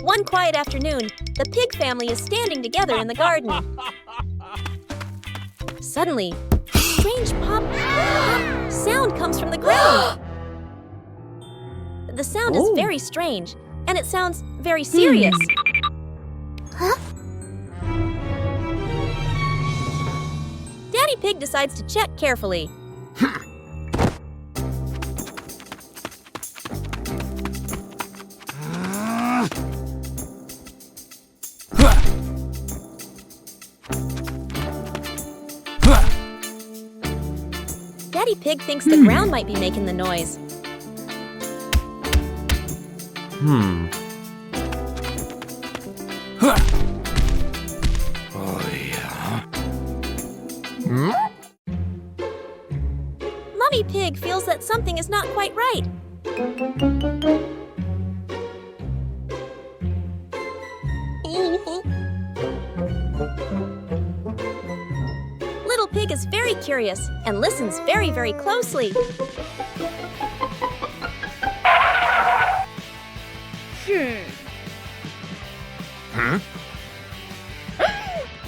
One quiet afternoon, the pig family is standing together in the garden. Suddenly, a strange pop sound comes from the ground. The sound is very strange, and it sounds very serious. Daddy Pig decides to check carefully. Daddy Pig thinks the ground might be making the noise. Oh, yeah. Mummy Pig feels that something is not quite right. Little Pig is very curious and listens very, very closely.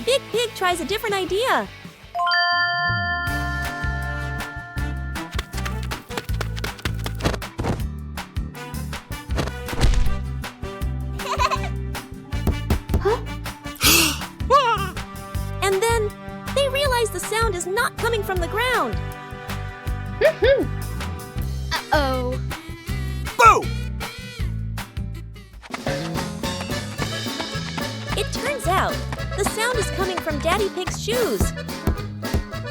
Big Pig tries a different idea. And then they realize the sound is not coming from the ground. Uh-oh. Boo! It turns out the sound is coming from Daddy Pig's shoes.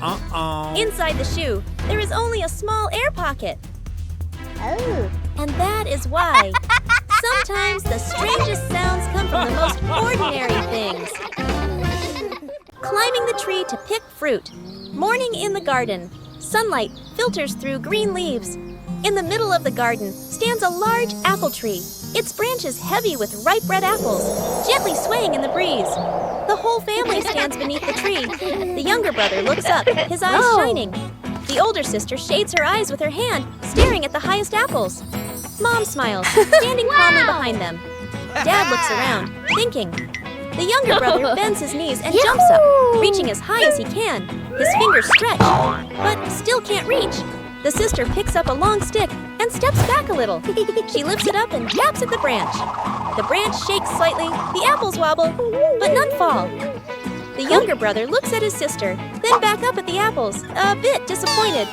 Uh-oh. Inside the shoe, there is only a small air pocket. Oh. And that is why sometimes the strangest sounds come from the most ordinary things. Climbing the tree to pick fruit. Morning in the garden. Sunlight filters through green leaves. In the middle of the garden stands a large apple tree. Its branches heavy with ripe red apples, gently swaying in the breeze. The whole family stands beneath the tree. The younger brother looks up, his eyes shining. The older sister shades her eyes with her hand, staring at the highest apples. Mom smiles, standing calmly behind them. Dad looks around, thinking. The younger brother bends his knees and jumps up, reaching as high as he can. His fingers stretch, but still can't reach. The sister picks up a long stick and steps back a little. She lifts it up and taps at the branch. The branch shakes slightly, the apples wobble, but none fall. The younger brother looks at his sister, then back up at the apples, a bit disappointed.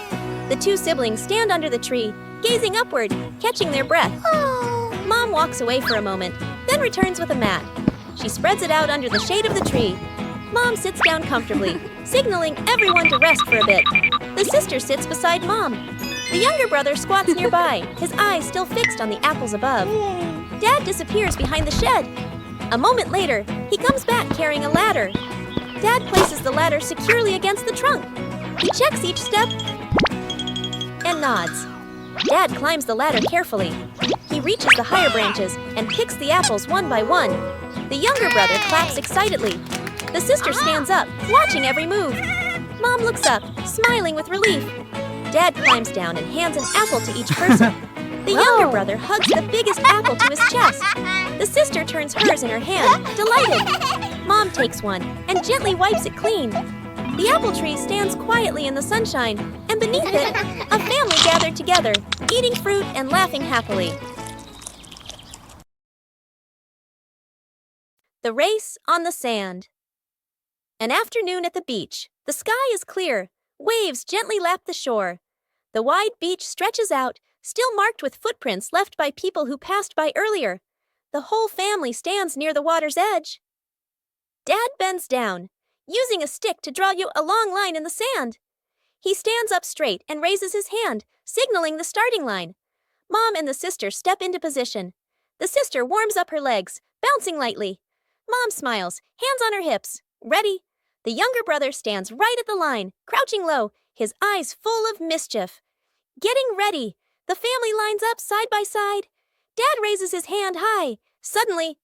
The two siblings stand under the tree, gazing upward, catching their breath. Mom walks away for a moment, then returns with a mat. She spreads it out under the shade of the tree. Mom sits down comfortably, signaling everyone to rest for a bit. The sister sits beside Mom. The younger brother squats nearby, his eyes still fixed on the apples above. Dad disappears behind the shed. A moment later, he comes back carrying a ladder. Dad places the ladder securely against the trunk. He checks each step and nods. Dad climbs the ladder carefully. He reaches the higher branches and picks the apples one by one. The younger brother claps excitedly. The sister stands up, watching every move. Mom looks up, smiling with relief. Dad climbs down and hands an apple to each person. The younger brother hugs the biggest apple to his chest. The sister turns hers in her hand, delighted. Mom takes one and gently wipes it clean. The apple tree stands quietly in the sunshine, and beneath it, a family gathered together, eating fruit and laughing happily. The race on the sand. An afternoon at the beach. The sky is clear. Waves gently lap the shore. The wide beach stretches out, still marked with footprints left by people who passed by earlier. The whole family stands near the water's edge. Dad bends down, using a stick to draw you a long line in the sand. He stands up straight and raises his hand, signaling the starting line. Mom and the sister step into position. The sister warms up her legs, bouncing lightly. Mom smiles, hands on her hips. Ready? The younger brother stands right at the line, crouching low, his eyes full of mischief. Getting ready. The family lines up side by side. Dad raises his hand high. Suddenly,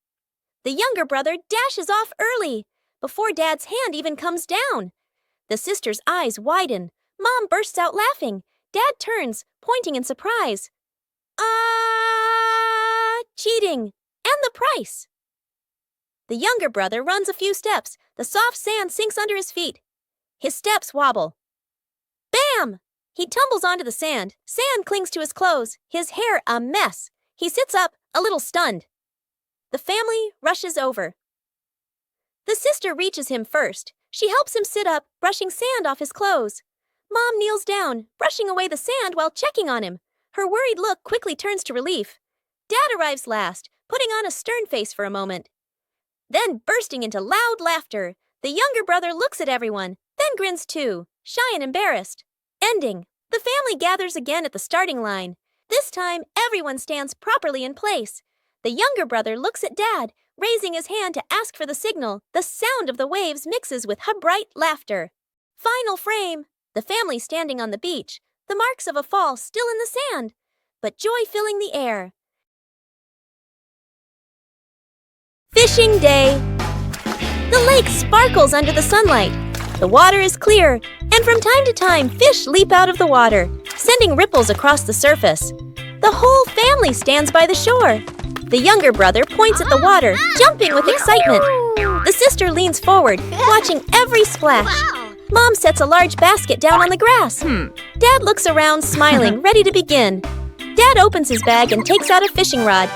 the younger brother dashes off early, before Dad's hand even comes down. The sister's eyes widen. Mom bursts out laughing. Dad turns, pointing in surprise. Cheating! And the price! The younger brother runs a few steps. The soft sand sinks under his feet. His steps wobble. Bam! He tumbles onto the sand. Sand clings to his clothes, his hair a mess. He sits up, a little stunned. The family rushes over. The sister reaches him first. She helps him sit up, brushing sand off his clothes. Mom kneels down, brushing away the sand while checking on him. Her worried look quickly turns to relief. Dad arrives last, putting on a stern face for a moment. Then bursting into loud laughter, the younger brother looks at everyone, then grins too, shy and embarrassed. Ending. The family gathers again at the starting line. This time, everyone stands properly in place. The younger brother looks at Dad, raising his hand to ask for the signal. The sound of the waves mixes with bright laughter. Final frame. The family standing on the beach, the marks of a fall still in the sand, but joy filling the air. Fishing day. The lake sparkles under the sunlight. The water is clear, and from time to time, fish leap out of the water, sending ripples across the surface. The whole family stands by the shore. The younger brother points at the water, jumping with excitement. The sister leans forward, watching every splash. Mom sets a large basket down on the grass. Dad looks around, smiling, ready to begin. Dad opens his bag and takes out a fishing rod.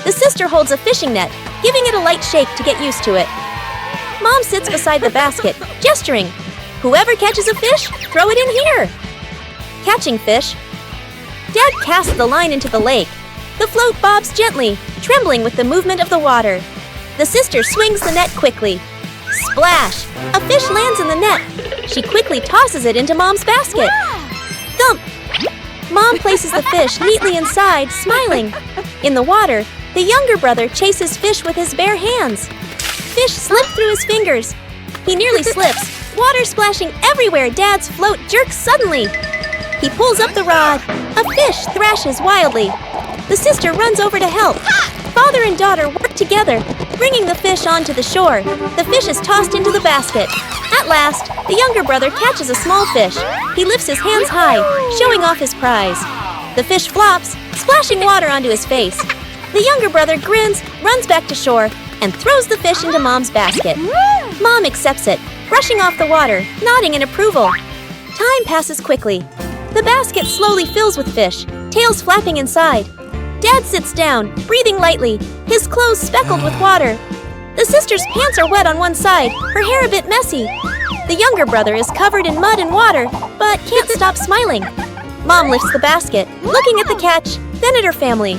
The sister holds a fishing net, giving it a light shake to get used to it. Mom sits beside the basket, gesturing. Whoever catches a fish, throw it in here. Catching fish. Dad casts the line into the lake. The float bobs gently, trembling with the movement of the water. The sister swings the net quickly. Splash! A fish lands in the net. She quickly tosses it into Mom's basket. Thump! Mom places the fish neatly inside, smiling. In the water, the younger brother chases fish with his bare hands. Fish slip through his fingers. He nearly slips, water splashing everywhere. Dad's float jerks suddenly. He pulls up the rod. A fish thrashes wildly. The sister runs over to help. Father and daughter work together, bringing the fish onto the shore. The fish is tossed into the basket. At last, the younger brother catches a small fish. He lifts his hands high, showing off his prize. The fish flops, splashing water onto his face. The younger brother grins, runs back to shore, and throws the fish into Mom's basket. Mom accepts it, brushing off the water, nodding in approval. Time passes quickly. The basket slowly fills with fish, tails flapping inside. Dad sits down, breathing lightly, his clothes speckled with water. The sister's pants are wet on one side, her hair a bit messy. The younger brother is covered in mud and water, but can't stop smiling. Mom lifts the basket, looking at the catch, then at her family.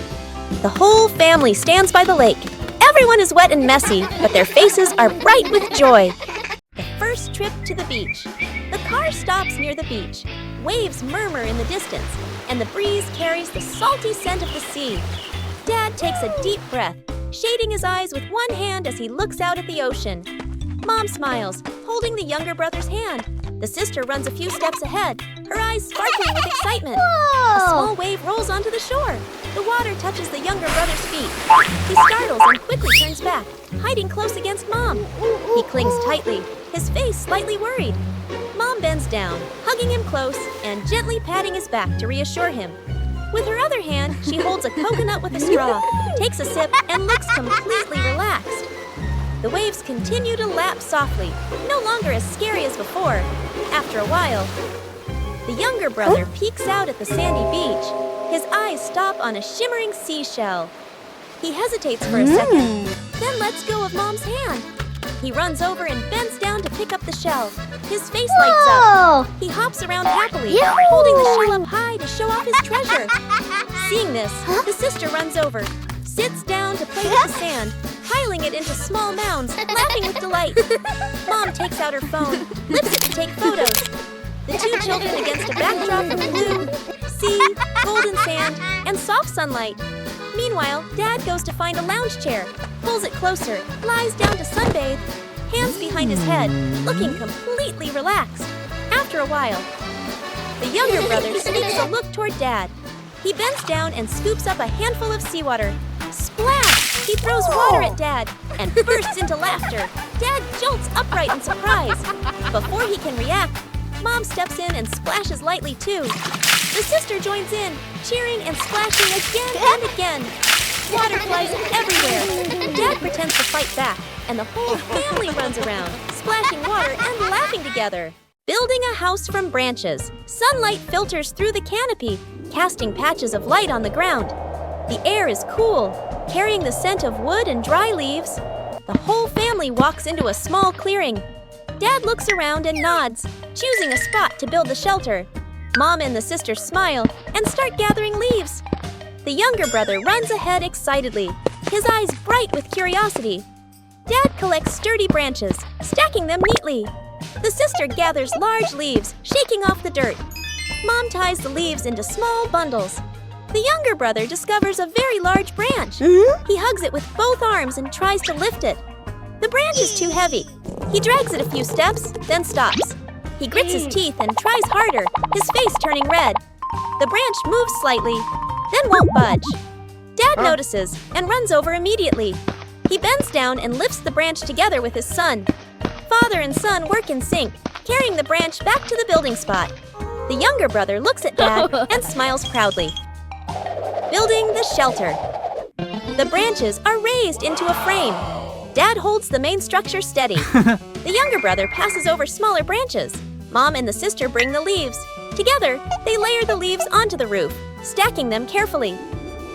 The whole family stands by the lake. Everyone is wet and messy, but their faces are bright with joy. The first trip to the beach. The car stops near the beach. Waves murmur in the distance, and the breeze carries the salty scent of the sea. Dad takes a deep breath, shading his eyes with one hand as he looks out at the ocean. Mom smiles, holding the younger brother's hand. The sister runs a few steps ahead, her eyes sparkling with excitement. A small wave rolls onto the shore. The water touches the younger brother's feet. He startles and quickly turns back, hiding close against Mom. He clings tightly, his face slightly worried. Mom bends down, hugging him close and gently patting his back to reassure him. With her other hand, she holds a coconut with a straw, takes a sip, and looks completely relaxed. The waves continue to lap softly, no longer as scary as before. After a while, the younger brother peeks out at the sandy beach. His eyes stop on a shimmering seashell. He hesitates for a second, then lets go of Mom's hand. He runs over and bends down to pick up the shell. His face lights up. He hops around happily, holding the shell up high to show off his treasure. Seeing this, the sister runs over, sits down to play with the sand, piling it into small mounds, laughing with delight. Mom takes out her phone, lifts it to take photos. The two children against a backdrop of blue, sea, golden sand, and soft sunlight. Meanwhile, Dad goes to find a lounge chair, pulls it closer, lies down to sunbathe, hands behind his head, looking completely relaxed. After a while, the younger brother sneaks a look toward Dad. He bends down and scoops up a handful of seawater. Splash! He throws water at Dad and bursts into laughter. Dad jolts upright in surprise. Before he can react, Mom steps in and splashes lightly too. The sister joins in, cheering and splashing again and again. Water flies everywhere. Dad pretends to fight back, and the whole family runs around, splashing water and laughing together. Building a house from branches, sunlight filters through the canopy, casting patches of light on the ground. The air is cool, carrying the scent of wood and dry leaves. The whole family walks into a small clearing. Dad looks around and nods, choosing a spot to build the shelter. Mom and the sisters smile and start gathering leaves. The younger brother runs ahead excitedly, his eyes bright with curiosity. Dad collects sturdy branches, stacking them neatly. The sister gathers large leaves, shaking off the dirt. Mom ties the leaves into small bundles. The younger brother discovers a very large branch. He hugs it with both arms and tries to lift it. The branch is too heavy. He drags it a few steps, then stops. He grits his teeth and tries harder, his face turning red. The branch moves slightly, then won't budge. Dad notices and runs over immediately. He bends down and lifts the branch together with his son. Father and son work in sync, carrying the branch back to the building spot. The younger brother looks at Dad and smiles proudly. Building the shelter. The branches are raised into a frame. Dad holds the main structure steady. The younger brother passes over smaller branches. Mom and the sister bring the leaves. Together, they layer the leaves onto the roof, stacking them carefully.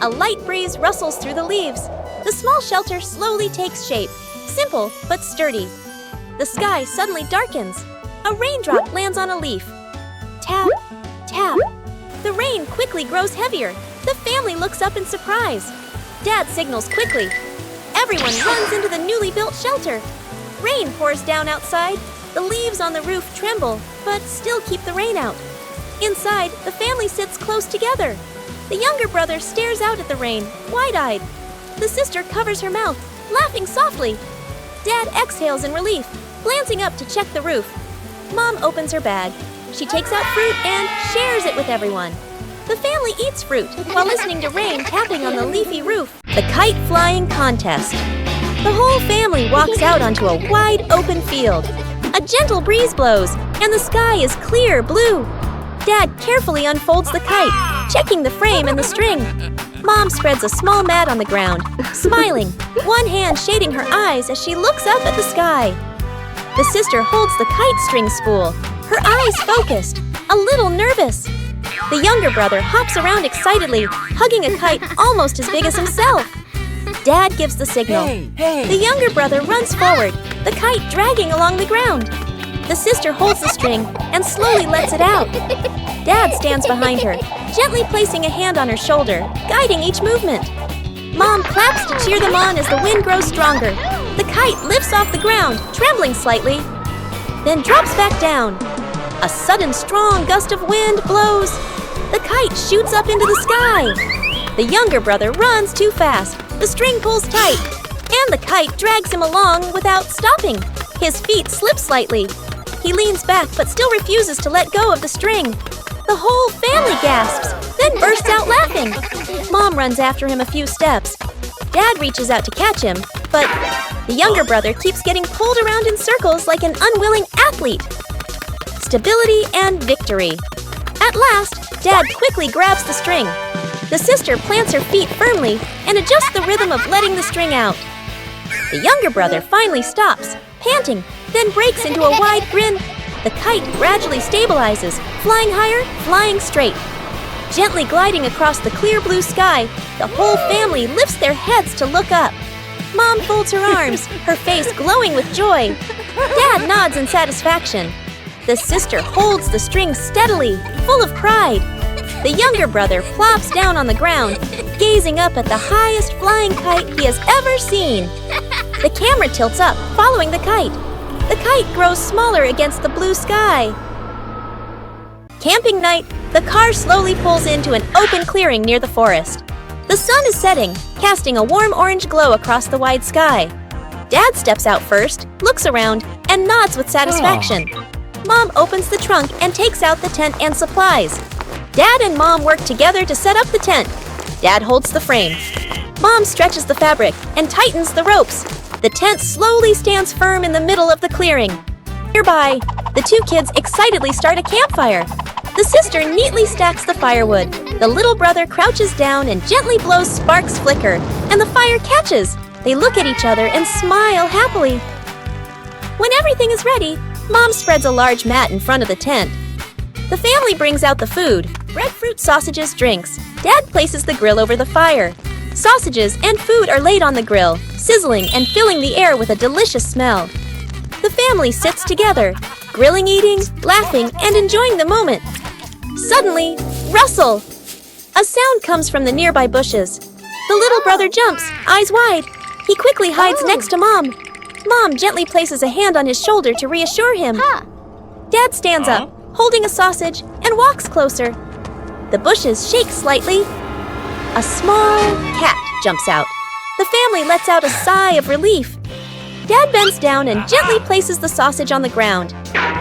A light breeze rustles through the leaves. The small shelter slowly takes shape, simple but sturdy. The sky suddenly darkens. A raindrop lands on a leaf. Tap, tap. The rain quickly grows heavier. The family looks up in surprise. Dad signals quickly. Everyone runs into the newly built shelter. Rain pours down outside. The leaves on the roof tremble, but still keep the rain out. Inside, the family sits close together. The younger brother stares out at the rain, wide-eyed. The sister covers her mouth, laughing softly. Dad exhales in relief, glancing up to check the roof. Mom opens her bag. She takes out fruit and shares it with everyone. The family eats fruit while listening to rain tapping on the leafy roof. The kite flying contest. The whole family walks out onto a wide open field. A gentle breeze blows, and the sky is clear blue. Dad carefully unfolds the kite, checking the frame and the string. Mom spreads a small mat on the ground, smiling, one hand shading her eyes as she looks up at the sky. The sister holds the kite string spool, her eyes focused, a little nervous. The younger brother hops around excitedly, hugging a kite almost as big as himself. Dad gives the signal. The younger brother runs forward, the kite dragging along the ground. The sister holds the string and slowly lets it out. Dad stands behind her, gently placing a hand on her shoulder, guiding each movement. Mom claps to cheer them on as the wind grows stronger. The kite lifts off the ground, trembling slightly, then drops back down. A sudden strong gust of wind blows. The kite shoots up into the sky. The younger brother runs too fast. The string pulls tight, and the kite drags him along without stopping. His feet slip slightly. He leans back but still refuses to let go of the string. The whole family gasps, then bursts out laughing. Mom runs after him a few steps. Dad reaches out to catch him, but the younger brother keeps getting pulled around in circles like an unwilling athlete. Stability and victory. At last, Dad quickly grabs the string. The sister plants her feet firmly and adjusts the rhythm of letting the string out. The younger brother finally stops, panting, then breaks into a wide grin. The kite gradually stabilizes, flying higher, flying straight. Gently gliding across the clear blue sky, the whole family lifts their heads to look up. Mom folds her arms, her face glowing with joy. Dad nods in satisfaction. The sister holds the string steadily, full of pride. The younger brother plops down on the ground, gazing up at the highest flying kite he has ever seen. The camera tilts up, following the kite. The kite grows smaller against the blue sky. Camping night, the car slowly pulls into an open clearing near the forest. The sun is setting, casting a warm orange glow across the wide sky. Dad steps out first, looks around, and nods with satisfaction. Mom opens the trunk and takes out the tent and supplies. Dad and Mom work together to set up the tent. Dad holds the frame. Mom stretches the fabric and tightens the ropes. The tent slowly stands firm in the middle of the clearing. Nearby, the two kids excitedly start a campfire. The sister neatly stacks the firewood. The little brother crouches down and gently blows sparks flicker, and the fire catches. They look at each other and smile happily. When everything is ready, Mom spreads a large mat in front of the tent. The family brings out the food: breadfruit, sausages, drinks. Dad places the grill over the fire. Sausages and food are laid on the grill, sizzling and filling the air with a delicious smell. The family sits together, grilling, eating, laughing, and enjoying the moment. Suddenly, rustle! A sound comes from the nearby bushes. The little brother jumps, eyes wide. He quickly hides next to Mom. Mom gently places a hand on his shoulder to reassure him. Dad stands up, holding a sausage, and walks closer. The bushes shake slightly. A small cat jumps out. The family lets out a sigh of relief. Dad bends down and gently places the sausage on the ground.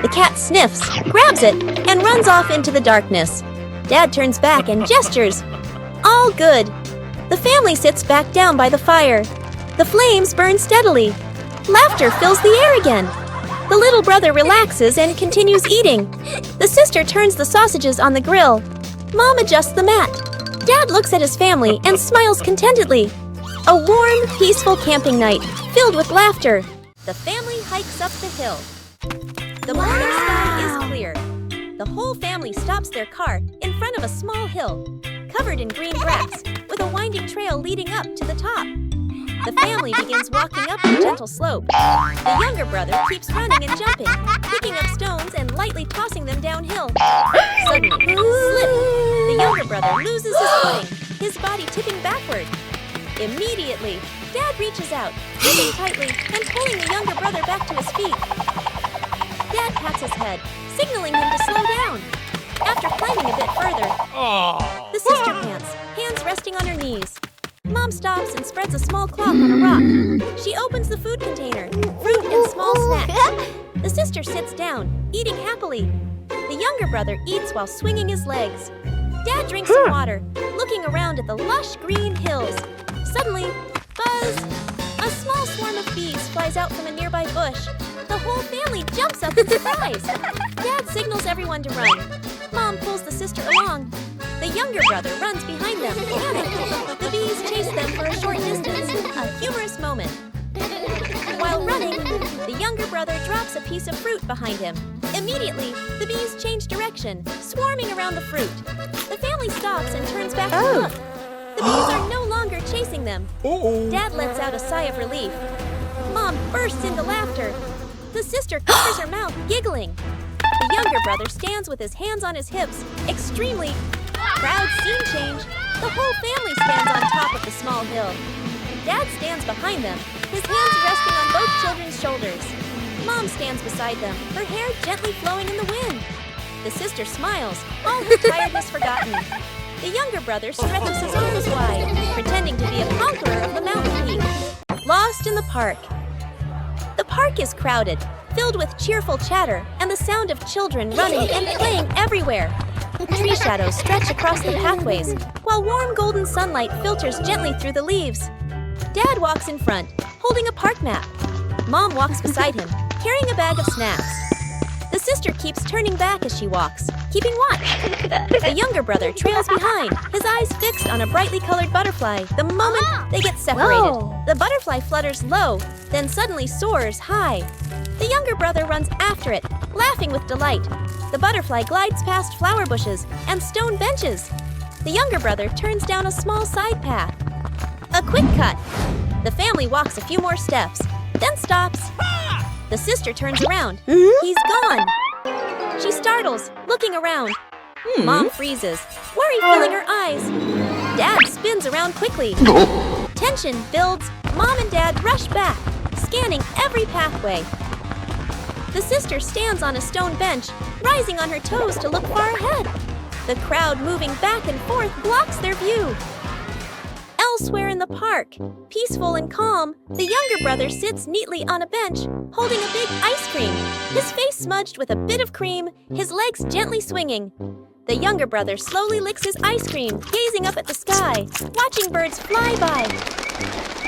The cat sniffs, grabs it, and runs off into the darkness. Dad turns back and gestures. All good. The family sits back down by the fire. The flames burn steadily. Laughter fills the air again. The little brother relaxes and continues eating. The sister turns the sausages on the grill. Mom adjusts the mat. Dad looks at his family and smiles contentedly. A warm, peaceful camping night filled with laughter. The family hikes up the hill. The morning sky is clear. The whole family stops their car in front of a small hill, covered in green grass, with a winding trail leading up to the top. The family begins walking up the gentle slope. The younger brother keeps running and jumping, picking up stones and lightly tossing them downhill. Suddenly, slip! The younger brother loses his footing, his body tipping backward. Immediately, Dad reaches out, gripping tightly and pulling the younger brother back to his feet. Dad pats his head, signaling him to slow down. After climbing a bit further, the sister pants, hands resting on her knees. Mom stops and spreads a small cloth on a rock. She opens the food container, fruit and small snacks. The sister sits down, eating happily. The younger brother eats while swinging his legs. Dad drinks some water, looking around at the lush green hills. Suddenly, buzz! A small swarm of bees flies out from a nearby bush. The whole family jumps up in surprise. Dad signals everyone to run. Mom pulls the sister along. The younger brother runs behind them, panicked. The bees chase them for a short distance, a humorous moment. While running, the younger brother drops a piece of fruit behind him. Immediately, the bees change direction, swarming around the fruit. The family stops and turns back to look. The bees are no longer chasing them. Dad lets out a sigh of relief. Mom bursts into laughter. The sister covers her mouth, giggling. The younger brother stands with his hands on his hips, extremely proud scene change. The whole family stands on top of the small hill. Dad stands behind them, his hands resting on both children's shoulders. Mom stands beside them, her hair gently flowing in the wind. The sister smiles, all her tiredness forgotten. The younger brother stretches his arms wide, pretending to be a conqueror of the mountain peak. Lost in the park. The park is crowded, filled with cheerful chatter and the sound of children running and playing everywhere. Tree shadows stretch across the pathways, while warm golden sunlight filters gently through the leaves. Dad walks in front, holding a park map. Mom walks beside him, carrying a bag of snacks. The sister keeps turning back as she walks, keeping watch. The younger brother trails behind, his eyes fixed on a brightly colored butterfly the moment they get separated. Whoa. The butterfly flutters low, then suddenly soars high. The younger brother runs after it, laughing with delight. The butterfly glides past flower bushes and stone benches. The younger brother turns down a small side path. A quick cut. The family walks a few more steps, then stops. The sister turns around. He's gone. She startles, looking around. Mom freezes, worry filling her eyes. Dad spins around quickly. Tension builds. Mom and Dad rush back, scanning every pathway. The sister stands on a stone bench, rising on her toes to look far ahead. The crowd moving back and forth blocks their view. Elsewhere in the park, peaceful and calm, the younger brother sits neatly on a bench, holding a big ice cream, his face smudged with a bit of cream, his legs gently swinging. The younger brother slowly licks his ice cream, gazing up at the sky, watching birds fly by.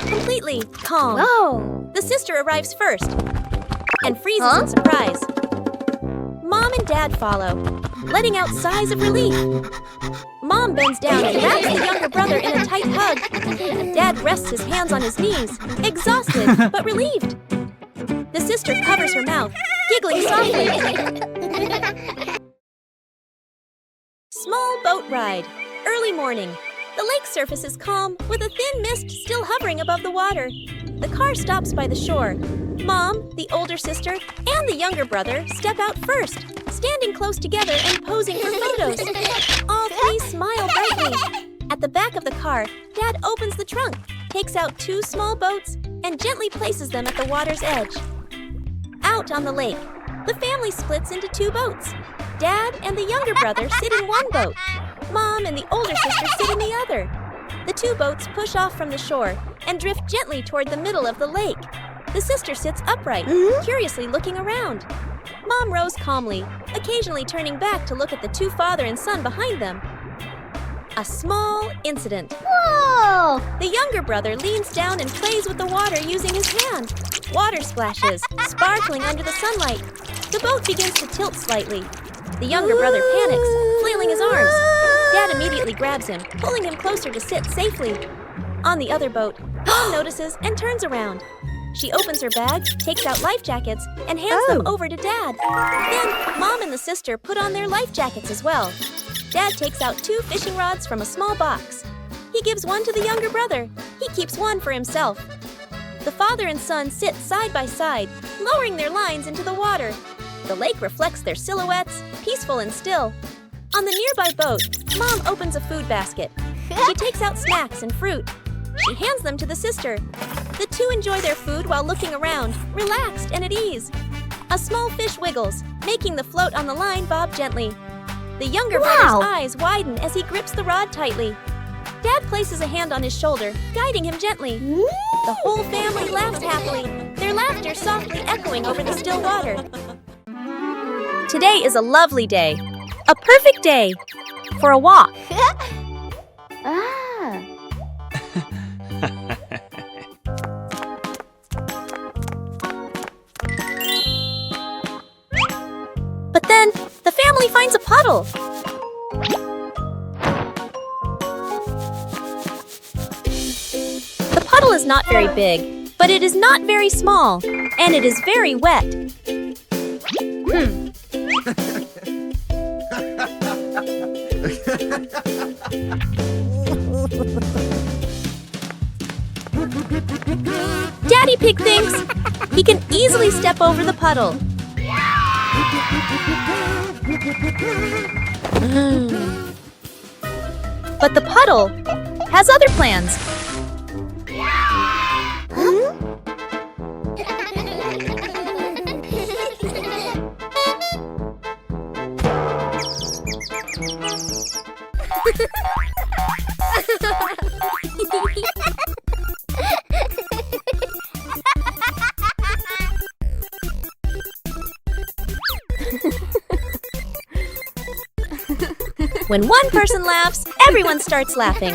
Completely calm. Whoa. The sister arrives first and freezes in surprise. Mom and Dad follow, letting out sighs of relief. Mom bends down and wraps the younger brother in a tight hug. Dad rests his hands on his knees, exhausted but relieved. The sister covers her mouth, giggling softly. Small boat ride. Early morning. The lake surface is calm, with a thin mist still hovering above the water. The car stops by the shore. Mom, the older sister, and the younger brother step out first, standing close together and posing for photos. All three smile brightly. At the back of the car, Dad opens the trunk, takes out 2 small boats, and gently places them at the water's edge. Out on the lake, the family splits into 2 boats. Dad and the younger brother sit in one boat. Mom and the older sister sit in the other. The 2 boats push off from the shore and drift gently toward the middle of the lake. The sister sits upright, curiously looking around. Mom rows calmly, occasionally turning back to look at the 2 father and son behind them. A small incident. Whoa! The younger brother leans down and plays with the water using his hand. Water splashes, sparkling under the sunlight. The boat begins to tilt slightly. The younger brother panics, flailing his arms. Dad immediately grabs him, pulling him closer to sit safely. On the other boat, Mom notices and turns around. She opens her bag, takes out life jackets, and hands them over to Dad. Then, Mom and the sister put on their life jackets as well. Dad takes out 2 fishing rods from a small box. He gives one to the younger brother. He keeps one for himself. The father and son sit side by side, lowering their lines into the water. The lake reflects their silhouettes, peaceful and still. On the nearby boat, Mom opens a food basket. She takes out snacks and fruit. She hands them to the sister. The 2 enjoy their food while looking around, relaxed and at ease. A small fish wiggles, making the float on the line bob gently. The younger brother's eyes widen as he grips the rod tightly. Dad places a hand on his shoulder, guiding him gently. The whole family laughs happily, their laughter softly echoing over the still water. Today is a lovely day. A perfect day for a walk. But then, the family finds a puddle. The puddle is not very big, but it is not very small, and it is very wet. Daddy Pig thinks he can easily step over the puddle. But the puddle has other plans. When one person laughs, everyone starts laughing.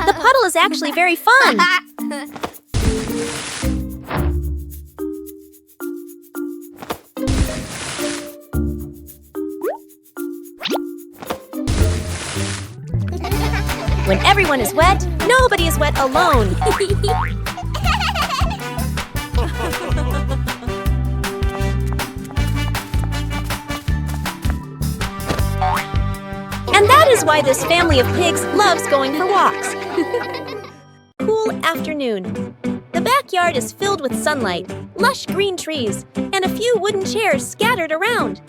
The puddle is actually very fun. When everyone is wet, nobody is wet alone. And that is why this family of pigs loves going for walks. Cool afternoon. The backyard is filled with sunlight, lush green trees, and a few wooden chairs scattered around.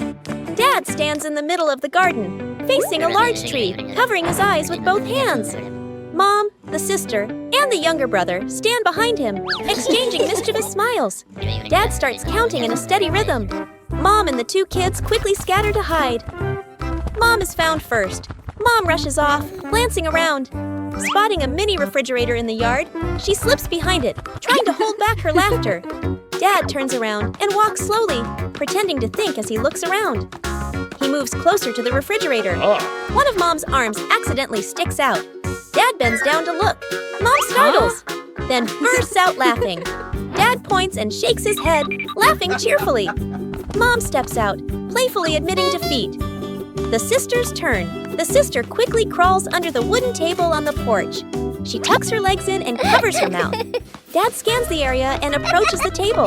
Dad stands in the middle of the garden, facing a large tree, covering his eyes with both hands. Mom, the sister, and the younger brother stand behind him, exchanging mischievous smiles. Dad starts counting in a steady rhythm. Mom and the 2 kids quickly scatter to hide. Mom is found first. Mom rushes off, glancing around. Spotting a mini refrigerator in the yard, she slips behind it, trying to hold back her laughter. Dad turns around and walks slowly, pretending to think as he looks around. He moves closer to the refrigerator. One of Mom's arms accidentally sticks out. Dad bends down to look. Mom startles. then bursts out laughing. Dad points and shakes his head, laughing cheerfully. Mom steps out, playfully admitting defeat. The sisters turn. The sister quickly crawls under the wooden table on the porch. She tucks her legs in and covers her mouth. Dad scans the area and approaches the table.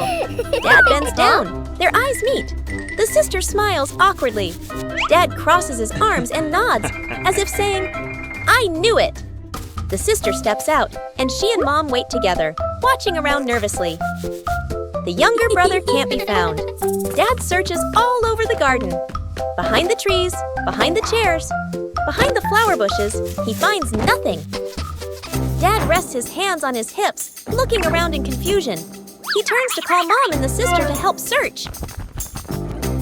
Dad bends down. Their eyes meet. The sister smiles awkwardly. Dad crosses his arms and nods, as if saying, "I knew it!" The sister steps out, and she and Mom wait together, watching around nervously. The younger brother can't be found. Dad searches all over the garden. Behind the trees, behind the chairs, behind the flower bushes, he finds nothing. Dad rests his hands on his hips, looking around in confusion. He turns to call Mom and the sister to help search.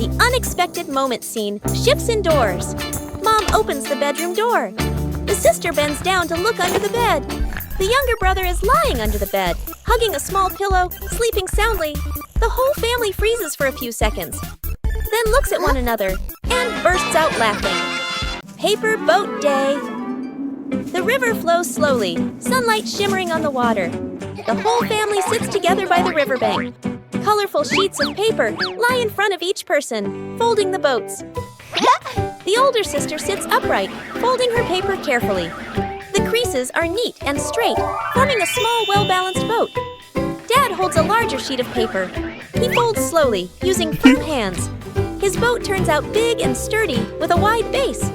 The unexpected moment scene shifts indoors. Mom opens the bedroom door. The sister bends down to look under the bed. The younger brother is lying under the bed, hugging a small pillow, sleeping soundly. The whole family freezes for a few seconds, then looks at one another and bursts out laughing. Paper boat day. The river flows slowly, sunlight shimmering on the water. The whole family sits together by the riverbank. Colorful sheets of paper lie in front of each person, folding the boats. The older sister sits upright, folding her paper carefully. The creases are neat and straight, forming a small, well-balanced boat. Dad holds a larger sheet of paper. He folds slowly, using firm hands. His boat turns out big and sturdy, with a wide base.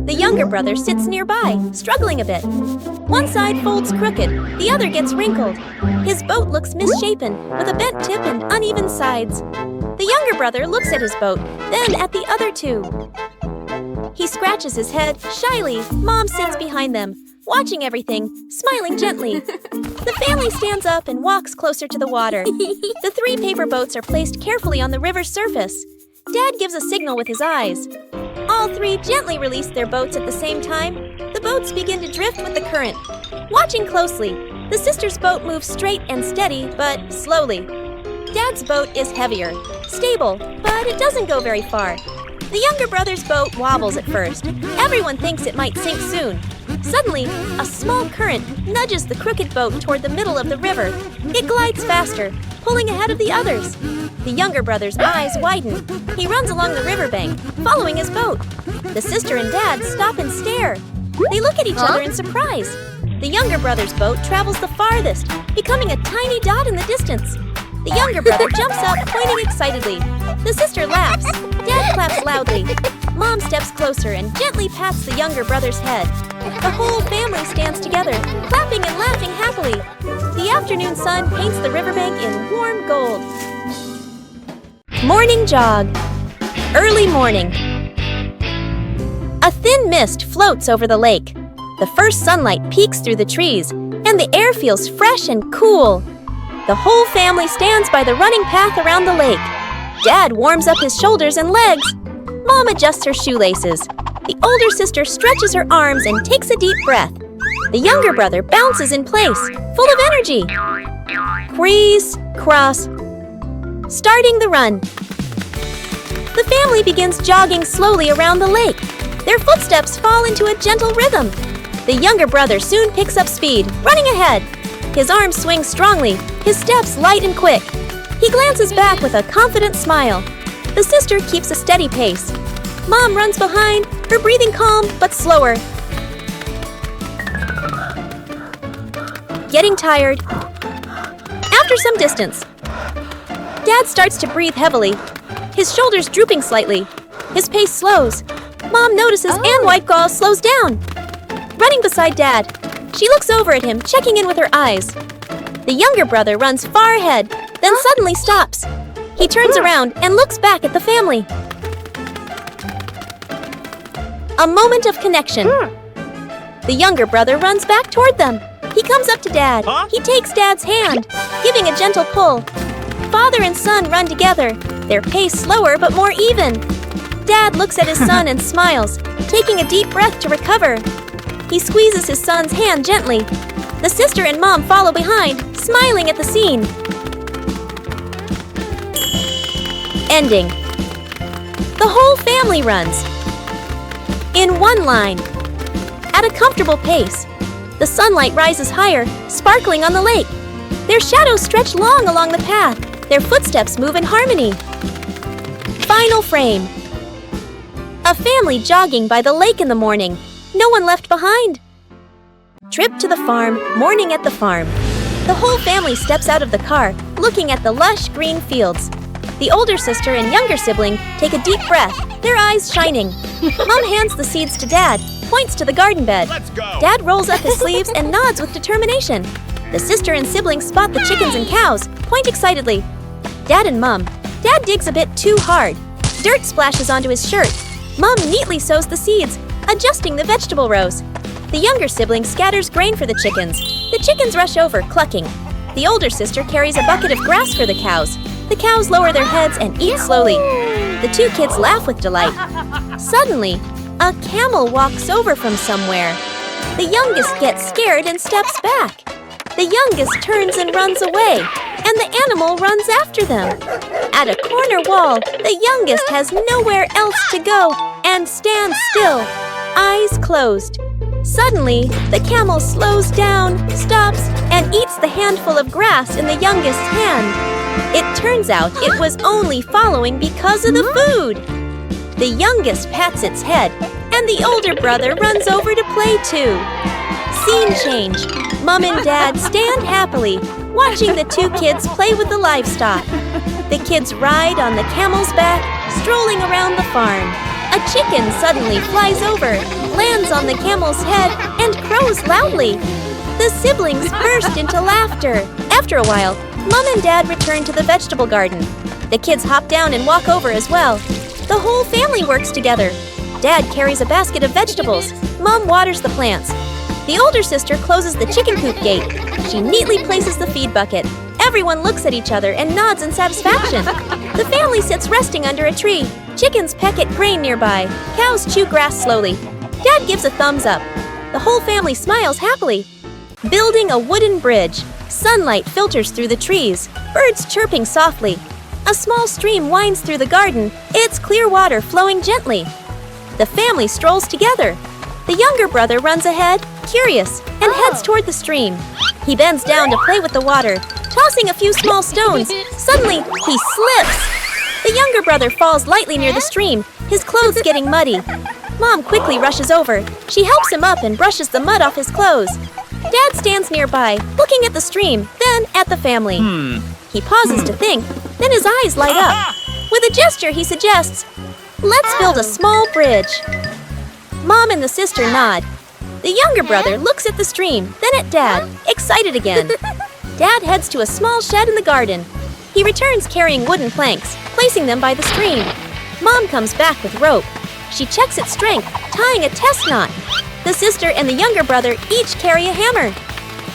The younger brother sits nearby, struggling a bit. One side folds crooked, the other gets wrinkled. His boat looks misshapen, with a bent tip and uneven sides. The younger brother looks at his boat, then at the other two. He scratches his head, shyly. Mom sits behind them, watching everything, smiling gently. The family stands up and walks closer to the water. The 3 paper boats are placed carefully on the river's surface. Dad gives a signal with his eyes. All 3 gently release their boats at the same time. The boats begin to drift with the current. Watching closely, the sister's boat moves straight and steady, but slowly. Dad's boat is heavier, stable, but it doesn't go very far. The younger brother's boat wobbles at first. Everyone thinks it might sink soon. Suddenly, a small current nudges the crooked boat toward the middle of the river. It glides faster, pulling ahead of the others. The younger brother's eyes widen. He runs along the riverbank, following his boat. The sister and dad stop and stare. They look at each other in surprise. The younger brother's boat travels the farthest, becoming a tiny dot in the distance. The younger brother jumps up, pointing excitedly. The sister laughs. Dad claps loudly. Mom steps closer and gently pats the younger brother's head. The whole family stands together, clapping and laughing happily. The afternoon sun paints the riverbank in warm gold. Morning jog. Early morning. A thin mist floats over the lake. The first sunlight peeks through the trees, and the air feels fresh and cool. The whole family stands by the running path around the lake. Dad warms up his shoulders and legs. Mom adjusts her shoelaces. The older sister stretches her arms and takes a deep breath. The younger brother bounces in place, full of energy. Crease, cross. Starting the run. The family begins jogging slowly around the lake. Their footsteps fall into a gentle rhythm. The younger brother soon picks up speed, running ahead. His arms swing strongly, his steps light and quick. He glances back with a confident smile. The sister keeps a steady pace. Mom runs behind, her breathing calm but slower. Getting tired. After some distance, Dad starts to breathe heavily, his shoulders drooping slightly. His pace slows. Mom notices and White Gull slows down. Running beside Dad, she looks over at him, checking in with her eyes. The younger brother runs far ahead, then suddenly stops. He turns around and looks back at the family. A moment of connection. The younger brother runs back toward them. He comes up to Dad. He takes Dad's hand, giving a gentle pull. Father and son run together, their pace slower but more even. Dad looks at his son and smiles, taking a deep breath to recover. He squeezes his son's hand gently. The sister and Mom follow behind, smiling at the scene. Ending. The whole family runs. In one line. At a comfortable pace. The sunlight rises higher, sparkling on the lake. Their shadows stretch long along the path. Their footsteps move in harmony. Final frame. A family jogging by the lake in the morning. No one left behind. Trip to the farm, morning at the farm. The whole family steps out of the car, looking at the lush green fields. The older sister and younger sibling take a deep breath, their eyes shining. Mom hands the seeds to Dad, points to the garden bed. Let's go. Dad rolls up his sleeves and nods with determination. The sister and siblings spot the chickens and cows, point excitedly. Dad and Mom. Dad digs a bit too hard. Dirt splashes onto his shirt. Mom neatly sows the seeds, adjusting the vegetable rows. The younger sibling scatters grain for the chickens. The chickens rush over, clucking. The older sister carries a bucket of grass for the cows. The cows lower their heads and eat slowly. The two kids laugh with delight. Suddenly, a camel walks over from somewhere. The youngest gets scared and steps back. The youngest turns and runs away, and the animal runs after them. At a corner wall, the youngest has nowhere else to go and stands still, eyes closed. Suddenly, the camel slows down, stops, and eats the handful of grass in the youngest's hand. It turns out it was only following because of the food. The youngest pats its head, and the older brother runs over to play too. Scene change. Mom and Dad stand happily, watching the two kids play with the livestock. The kids ride on the camel's back, strolling around the farm. A chicken suddenly flies over, lands on the camel's head, and crows loudly. The siblings burst into laughter. After a while, Mom and Dad return to the vegetable garden. The kids hop down and walk over as well. The whole family works together. Dad carries a basket of vegetables. Mom waters the plants. The older sister closes the chicken coop gate. She neatly places the feed bucket. Everyone looks at each other and nods in satisfaction. The family sits resting under a tree. Chickens peck at grain nearby. Cows chew grass slowly. Dad gives a thumbs up. The whole family smiles happily. Building a wooden bridge. Sunlight filters through the trees. Birds chirping softly. A small stream winds through the garden, its clear water flowing gently. The family strolls together. The younger brother runs ahead, curious, and heads toward the stream. He bends down to play with the water, tossing a few small stones. Suddenly, he slips. The younger brother falls lightly near the stream, his clothes getting muddy. Mom quickly rushes over. She helps him up and brushes the mud off his clothes. Dad stands nearby, looking at the stream, then at the family. He pauses to think, then his eyes light up. With a gesture, he suggests, "Let's build a small bridge." Mom and the sister nod. The younger brother looks at the stream, then at Dad, excited again. Dad heads to a small shed in the garden. He returns carrying wooden planks, placing them by the stream. Mom comes back with rope. She checks its strength, tying a test knot. The sister and the younger brother each carry a hammer.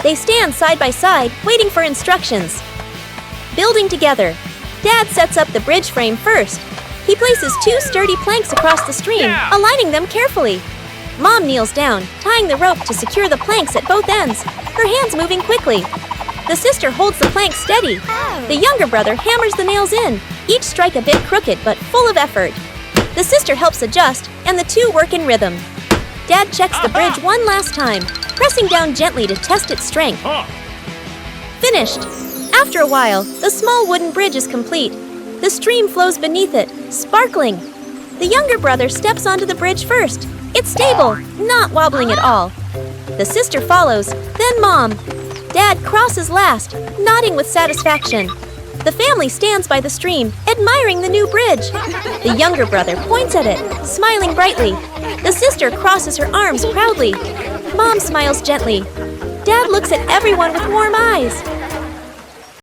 They stand side by side, waiting for instructions. Building together. Dad sets up the bridge frame first. He places two sturdy planks across the stream, aligning them carefully. Mom kneels down, tying the rope to secure the planks at both ends, her hands moving quickly. The sister holds the planks steady. The younger brother hammers the nails in, each strike a bit crooked but full of effort. The sister helps adjust, and the two work in rhythm. Dad checks the bridge one last time, pressing down gently to test its strength. Finished. After a while, the small wooden bridge is complete. The stream flows beneath it, sparkling. The younger brother steps onto the bridge first. It's stable, not wobbling at all. The sister follows, then Mom. Dad crosses last, nodding with satisfaction. The family stands by the stream, admiring the new bridge. The younger brother points at it, smiling brightly. The sister crosses her arms proudly. Mom smiles gently. Dad looks at everyone with warm eyes.